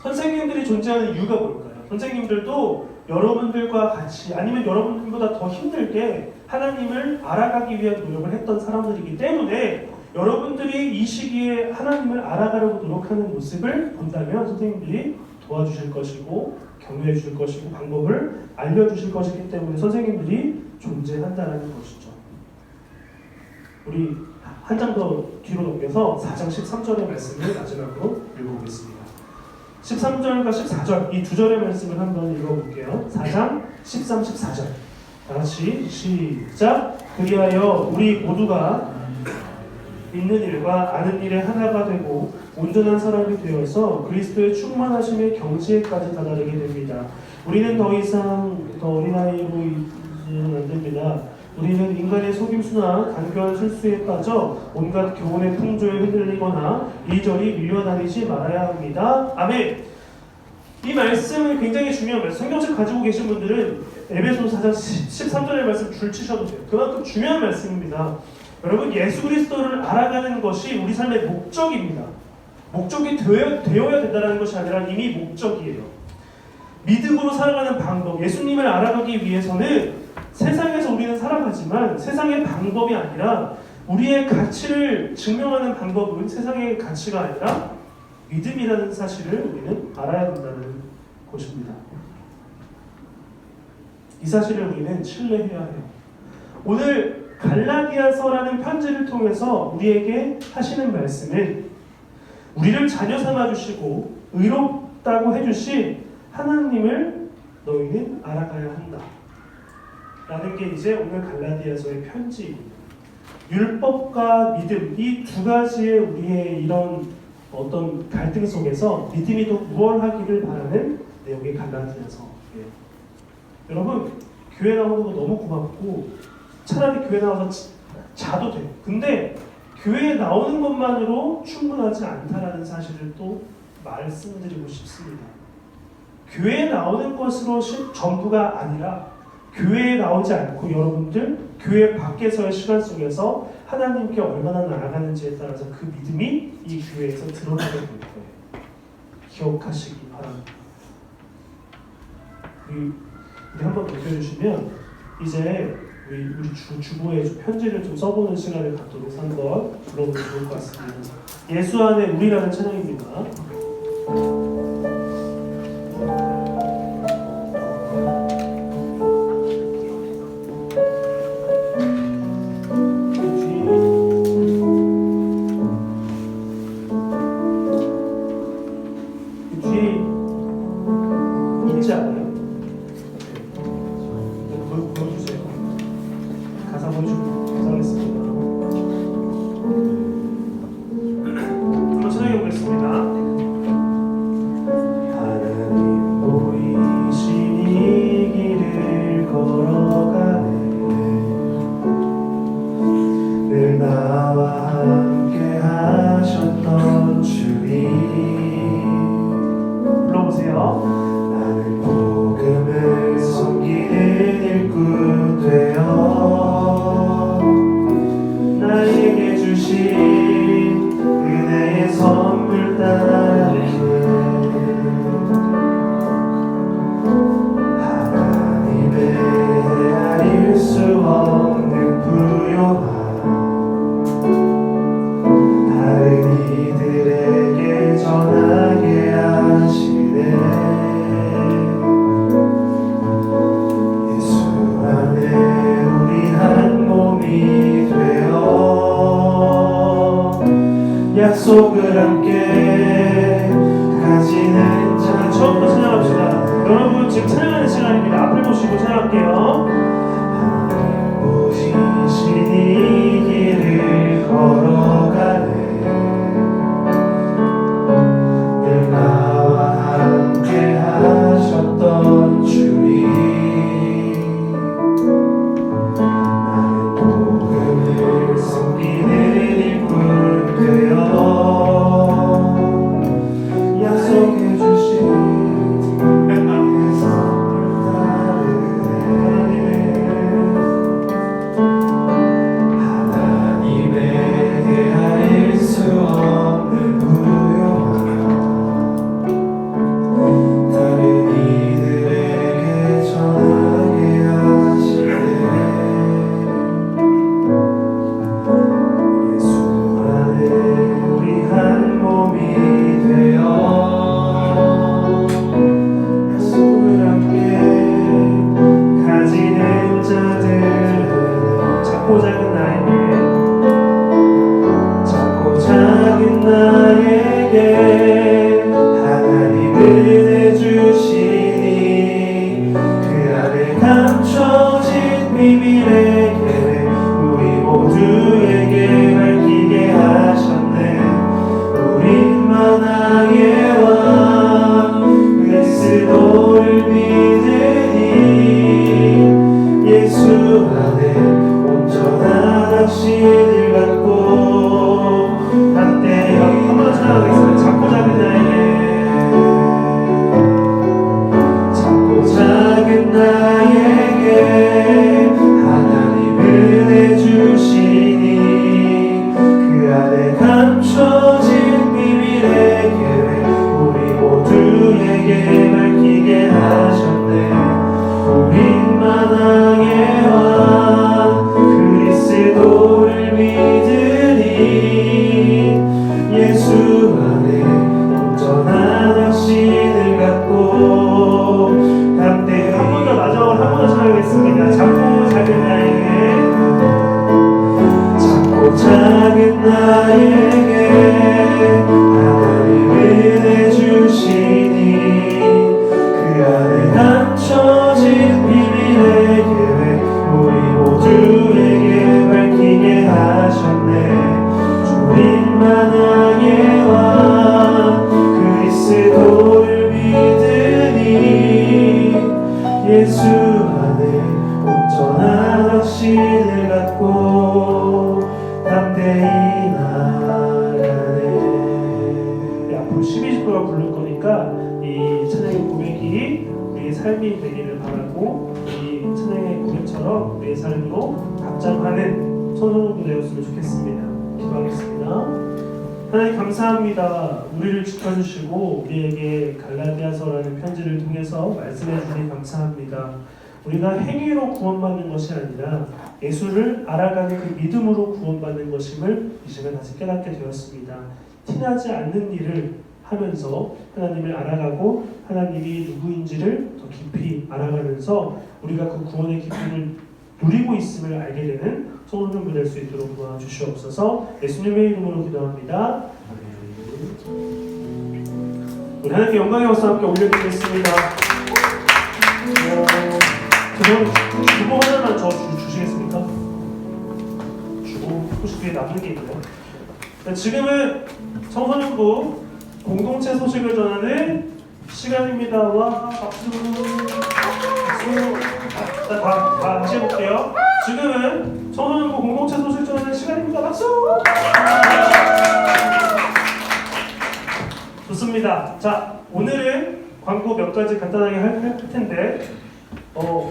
선생님들이 존재하는 이유가 뭘까요? 선생님들도 여러분들과 같이 아니면 여러분들보다 더 힘들게 하나님을 알아가기 위한 노력을 했던 사람들이기 때문에 여러분들이 이 시기에 하나님을 알아가려고 노력하는 모습을 본다면 선생님들이 도와주실 것이고 격려해 주실 것이고 방법을 알려주실 것이기 때문에 선생님들이 존재한다는 것이죠. 우리 한 장 더 뒤로 넘겨서 4장 13절의 말씀을 마지막으로 읽어보겠습니다. 13절과 14절 이 두 절의 말씀을 한번 읽어볼게요. 4장 13, 14절 다시 시작. 그리하여 우리 모두가 믿는 일과 아는 일에 하나가 되고 온전한 사람이 되어서 그리스도의 충만하심의 경지에까지 다다르게 됩니다. 우리는 더 이상 더 어린아이로 있지는 안 됩니다. 우리는 인간의 속임수나 간교한 실수에 빠져 온갖 교훈의 풍조에 흔들리거나 이리저리 밀려다니지 말아야 합니다. 아멘. 이 말씀은 굉장히 중요한 말씀. 성경책 가지고 계신 분들은 에베소서 4장 13절의 말씀 줄 치셔도 돼요. 그만큼 중요한 말씀입니다. 여러분, 예수 그리스도를 알아가는 것이 우리 삶의 목적입니다. 목적이 되어야 된다는 것이 아니라 이미 목적이에요. 믿음으로 살아가는 방법, 예수님을 알아가기 위해서는 세상에서 우리는 살아가지만 세상의 방법이 아니라 우리의 가치를 증명하는 방법은 세상의 가치가 아니라 믿음이라는 사실을 우리는 알아야 된다는 것입니다. 이 사실을 우리는 신뢰해야 해요. 오늘 갈라디아서라는 편지를 통해서 우리에게 하시는 말씀은 우리를 자녀 삼아주시고 의롭다고 해주신 하나님을 너희는 알아가야 한다 라는 게 이제 오늘 갈라디아서의 편지입니다. 율법과 믿음, 이 두 가지의 우리의 이런 어떤 갈등 속에서 믿음이 더 우월하기를 바라는 내용의 갈라디아서예요. 여러분, 교회 나오는 거 너무 고맙고 차라리 교회 나와서 자도 돼요. 근데 교회에 나오는 것만으로 충분하지 않다라는 사실을 또 말씀드리고 싶습니다. 교회에 나오는 것으로 전부가 아니라 교회에 나오지 않고 여러분들 교회 밖에서의 시간 속에서 하나님께 얼마나 나아가는지에 따라서 그 믿음이 이 교회에서 드러나게 될 거예요. 기억하시기 바랍니다. 우리 한번 넘겨주시면 이제 우리 주보에 편지를 좀 써보는 시간을 갖도록 한번 불러보면 좋을 것 같습니다. 예수 안에 우리라는 찬양입니다. 있지 않아요? 보여주세요. 가사 보여주면 감사하겠습니다. 한번 찬양해 보겠습니다. 하나님 보이신 이 길을 걸어가네 늘 나와 함께 하셨던 주님 불러보세요. 복음을 섬기는 일꾼 되어 나에게 주신 은혜의 선물 따르네 하나님의 헤아릴 수 없는 부요함 다른 이들에게 전하게 하시네 약속을 함께 가지는 자 처음부터 찬양합시다. 여러분 지금 찬양하는 시간입니다. 앞을 보시고 찬양할게요. 하나님 보이신 이 길을 걸어가네 늘 나와 함께 하셨던 주님 나는 복음을 섬기는 일꾼 되어 약속해 주신 그 선물 따르네 하나님의 헤아릴 수 없는 부요함 다른 이들에게 전하게 하시네 우리 한 몸이 되어 약속을 함께 가지는 자들 작고 작은 나에게 하나님 은혜 주시니 그 안에 감춰진 비밀의 계획 우리 모두에게 밝히게 하셨네 우린 만왕의 왕 그리스도를 믿으니 예수 안에 온전한 확신을 갖고 한때 한번 찬양하겠습니다. 작고 작은 나에게 하나님 은혜 주시니 삶이 되기를 바라고 이 찬양의 고백처럼 우리의 삶으로 답장하는 청소년부 되었으면 좋겠습니다. 기도하겠습니다. 하나님 감사합니다. 우리를 지켜주시고 우리에게 갈라디아서라는 편지를 통해서 말씀해 주시니 감사합니다. 우리가 행위로 구원받는 것이 아니라 예수를 알아가는 그 믿음으로 구원받는 것임을 이 시간 다시 깨닫게 되었습니다. 티나지 않는 일을 하면서 하나님을 알아가고 하나님이 누구인지를 더 깊이 알아가면서 우리가 그 구원의 기쁨을 누리고 있음을 알게 되는 소원을 될 수 있도록 도와주시옵소서. 예수님의 이름으로 기도합니다. 우리 하나님께 영광의 박수 함께 올려드리겠습니다. 주보 하나만 저 주시겠습니까? 주보 혹시 뒤에 남는 게 있나요? 지금은 청소년부 공동체 소식을 전하는 시간입니다. 와 박수. 자, 다 같이 해볼게요. 지금은 청소년부 공동체 소식 전하는 시간입니다. 박수. 좋습니다. 자, 오늘은 광고 몇 가지 간단하게 할 텐데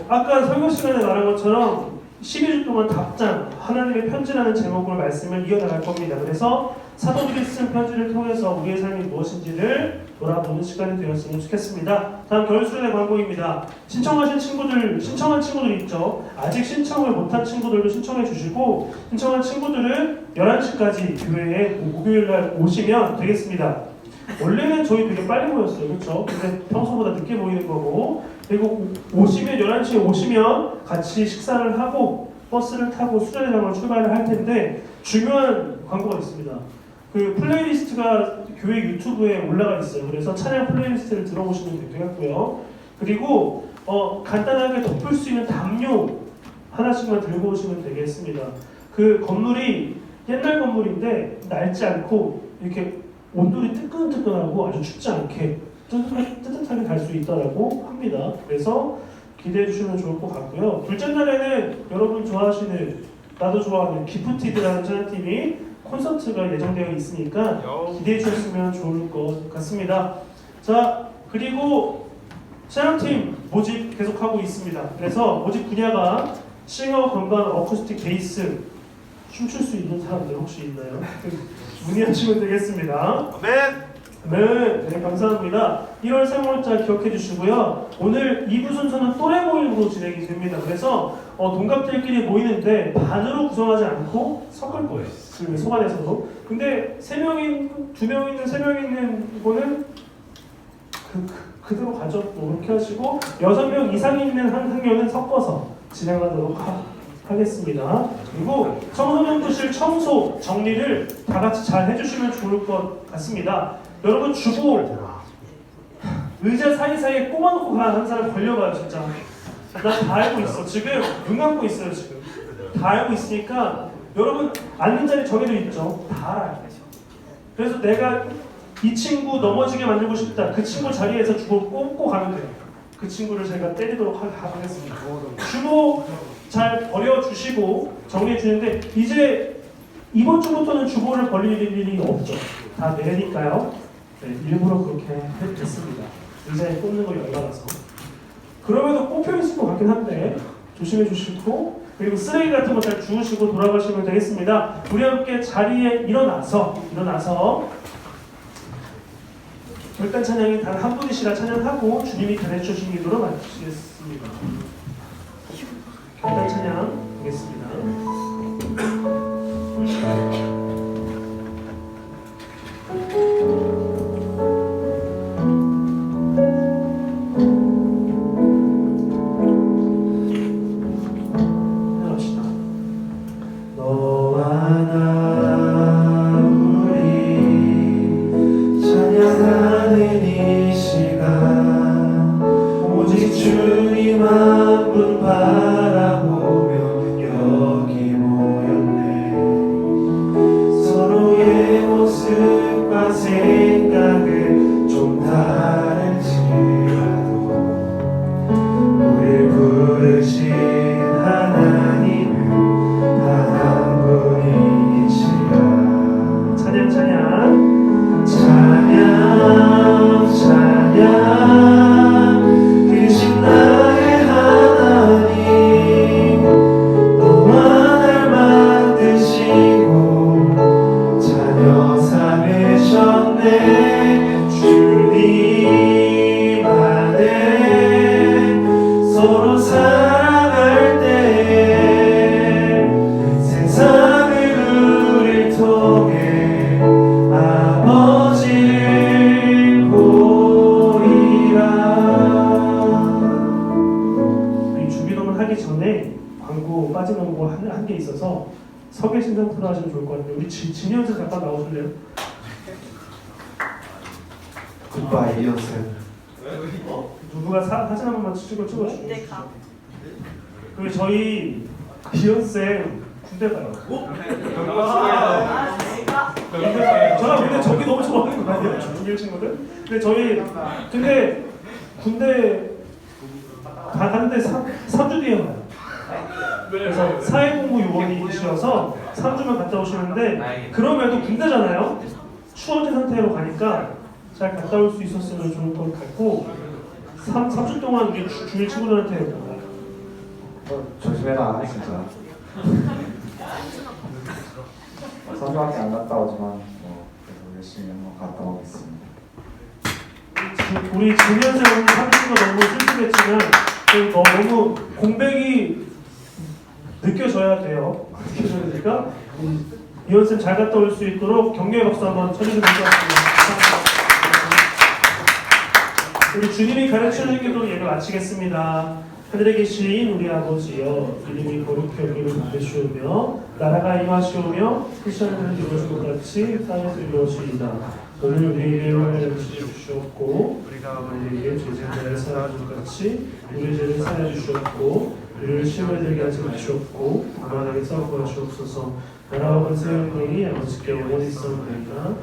아까 설교 시간에 말한 것처럼 12주 동안 답장, 하나님의 편지라는 제목으로 말씀을 이어나갈 겁니다. 그래서 사도들이 쓴 편지를 통해서 우리의 삶이 무엇인지를 돌아보는 시간이 되었으면 좋겠습니다. 다음 결수련의 광고입니다. 신청한 친구들 있죠. 아직 신청을 못한 친구들도 신청해 주시고 신청한 친구들은 11시까지 교회에 목요일날 오시면 되겠습니다. 원래는 저희 되게 빨리 모였어요. 그렇죠? 근데 평소보다 늦게 모이는 거고 그리고 오시면 11시에 오시면 같이 식사를 하고 버스를 타고 수련회장으로 출발을 할 텐데 중요한 광고가 있습니다. 그 플레이리스트가 교회 유튜브에 올라가 있어요. 그래서 찬양 플레이리스트를 들어보시면 되겠고요. 그리고 간단하게 덮을 수 있는 담요 하나씩만 들고 오시면 되겠습니다. 그 건물이 옛날 건물인데 낡지 않고 이렇게 온돌이 뜨끈뜨끈하고 아주 춥지 않게 뜨뜻하게 갈 수 있다고 합니다. 그래서 기대해 주시면 좋을 것 같고요. 둘째 날에는 여러분 좋아하시는 나도 좋아하는 기프티드라는 찬양팀이 콘서트가 예정되어 있으니까 기대해 주셨으면 좋을 것 같습니다. 자, 그리고 찬양팀 모집 계속하고 있습니다. 그래서 모집 분야가 싱어, 건반, 어쿠스틱, 베이스 춤출 수 있는 사람들 혹시 있나요? 문의하시면 되겠습니다. 네, 감사합니다. 1월 3월자 기억해 주시고요. 오늘 2부 순서는 또래 모임으로 진행이 됩니다. 그래서 동갑들끼리 모이는데 반으로 구성하지 않고 섞을 거예요. 그 소관에서도. 근데 2명 있는 3명 있는 거는 그대로 가죠. 뭐 그렇게 하시고 6명 이상 있는 한 학년은 섞어서 진행하도록 하겠습니다. 그리고 청소년부실 청소 정리를 다 같이 잘 해주시면 좋을 것 같습니다. 여러분 주보 의자 사이사이에 꼽아놓고 가는 한 사람 걸려봐요. 진짜 나 다 알고 있어. 지금 눈 감고 있어요. 지금 다 알고 있으니까 여러분 앉는 자리 정해져 있죠. 다 알아요. 그래서 내가 이 친구 넘어지게 만들고 싶다. 그 친구 자리에서 주보 꼽고 가면 돼요. 그 친구를 제가 때리도록 하겠습니다. 주보 잘 버려주시고 정리해주는데 이제 이번 주부터는 주보를 벌릴 일이 없죠. 다 내니까요. 네, 일부러 그렇게 했습니다. 의자에 꽂는 거 열받아서. 그럼에도 꼽혀있을 것 같긴 한데 조심해 주시고 그리고 쓰레기 같은 거 잘 주우시고 돌아가시면 되겠습니다. 우리 함께 자리에 일어나서 결단 찬양이 단 한 분이시라 찬양하고 주님이 가르쳐주신 기도로 마치겠습니다. 결단 찬양 하겠습니다. 찬양 찬양 그 신 전에 광고 빠지는 거 한 개 있어서 서 계신 상태로 하시면 좋을 것 같아요. 우리 진현 씨 잠깐 나오실래요? 굿바이 이었어요. 누가 사진 한 번만 찍어주시고. 그리고 저희 비욘세 군대 가요. 저랑 근데 저기 너무 좋아하는 거 아니에요? 중일 친구들? 근데 군대 가는데 3주 뒤에 가요. 그래서 사회공부 요원이시여서 3주만 갔다 오시는데 그럼에도 군대잖아요. 추워진 상태로 가니까 잘 갔다 올 수 있었으면 좋을 것 같고 3주 동안 우리 중일 친구들한테 조심해라 진짜. 3주밖에 안 갔다 오지만 그래도 열심히 한번 갔다 오겠습니다. 우리 중년생 오늘 사주신 거 너무 슬프겠지만 너무 공백이 느껴져야 돼요. 느껴져야 되니까 이현쌤 잘 갔다 올 수 있도록 격려의 박수 한번 쳐주시면 될 것 같습니다. 우리 주님이 가르쳐주신 길로 예배 마치겠습니다. 하늘에 계신 우리 아버지여, 이름이 거룩히 여김을 받으시오며 나라가 임하시오며 뜻이 하늘을 이루어진 것 같이 땅에서 이루어지이다. 오늘 우리에게 은혜를 주시옵고 우리가 우리에게 죄진자를 사하는 것 같이 우리 죄를 사하여 주시옵고 우리를 시험에 들게 하지 마시옵고 다만 악에 싸우고 하시옵소서. 나라와 권세 영광이 아버지께 영원히 있사옵나이다.